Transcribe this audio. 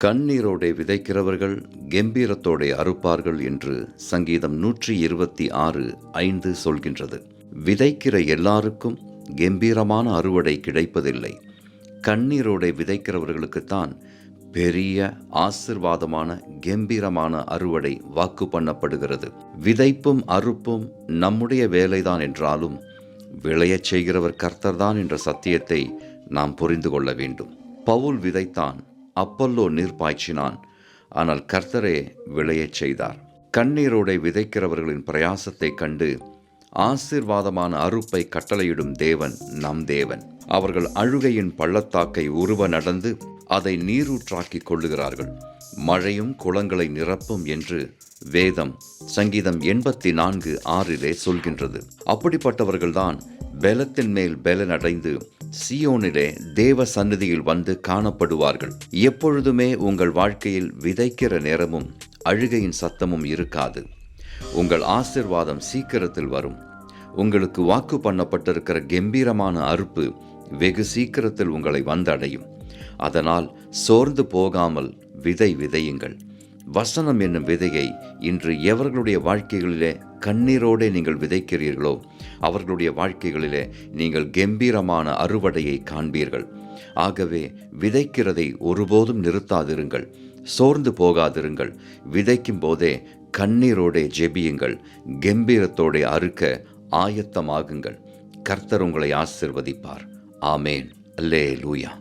கண்ணீரோடே விதைக்கிறவர்கள் கெம்பீரத்தோடே அறுப்பார்கள் என்று சங்கீதம் 126:5 சொல்கின்றது. விதைக்கிற எல்லாருக்கும் கெம்பீரமான அறுவடை கிடைப்பதில்லை. கண்ணீரோடே விதைக்கிறவர்களுக்குத்தான் பெரிய ஆசிர்வாதமான கெம்பீரமான அறுவடை வாக்கு பண்ணப்படுகிறது. விதைப்பும் அறுப்பும் நம்முடைய வேலைதான் என்றாலும் விளையச் செய்கிறவர் கர்த்தர்தான் என்ற சத்தியத்தை நாம் புரிந்து கொள்ள வேண்டும். பவுல் விதைத்தான், அப்பல்லோ நீர் பாய்ச்சினான், ஆனால் கர்த்தரே விளையச் செய்தார். கண்ணீரோடை விதைக்கிறவர்களின் பிரயாசத்தை கண்டு ஆசீர்வாதமான அறுப்பை கட்டளையிடும் தேவன் நம் தேவன். அவர்கள் அழுகையின் பள்ளத்தாக்கை உருவ நடந்து அதை நீரூற்றாக்கிக் கொள்ளுகிறார்கள். மழையும் குளங்களை நிரப்பும் என்று வேதம் சங்கீதம் 84:6 சொல்கின்றது. அப்படிப்பட்டவர்கள்தான் பெலத்தின் மேல் பெலனடைந்து சீயோனிலே தேவ சந்நிதியில் வந்து காணப்படுவார்கள். எப்பொழுதுமே உங்கள் வாழ்க்கையில் விதைக்கிற நேரமும் அழுகையின் சத்தமும் இருக்காது. உங்கள் ஆசீர்வாதம் சீக்கிரத்தில் வரும். உங்களுக்கு வாக்கு பண்ணப்பட்டிருக்கிற கெம்பீரமான அறுப்பு வெகு சீக்கிரத்தில் உங்களை வந்தடையும். அதனால் சோர்ந்து போகாமல் விதையுங்கள். வசனம் என்னும் விதையை இன்று எவர்களுடைய வாழ்க்கைகளிலே கண்ணீரோடு நீங்கள் விதைக்கிறீர்களோ அவர்களுடைய வாழ்க்கைகளிலே நீங்கள் கெம்பீரமான அறுவடையை காண்பீர்கள். ஆகவே விதைக்கிறதை ஒருபோதும் நிறுத்தாதிருங்கள், சோர்ந்து போகாதிருங்கள். விதைக்கும் போதே கண்ணீரோடே ஜெபியுங்கள், கெம்பீரத்தோடே அறுக்க ஆயத்தமாகுங்கள். கர்த்தர் உங்களை ஆசீர்வதிப்பார். ஆமேன். அல்லேலூயா.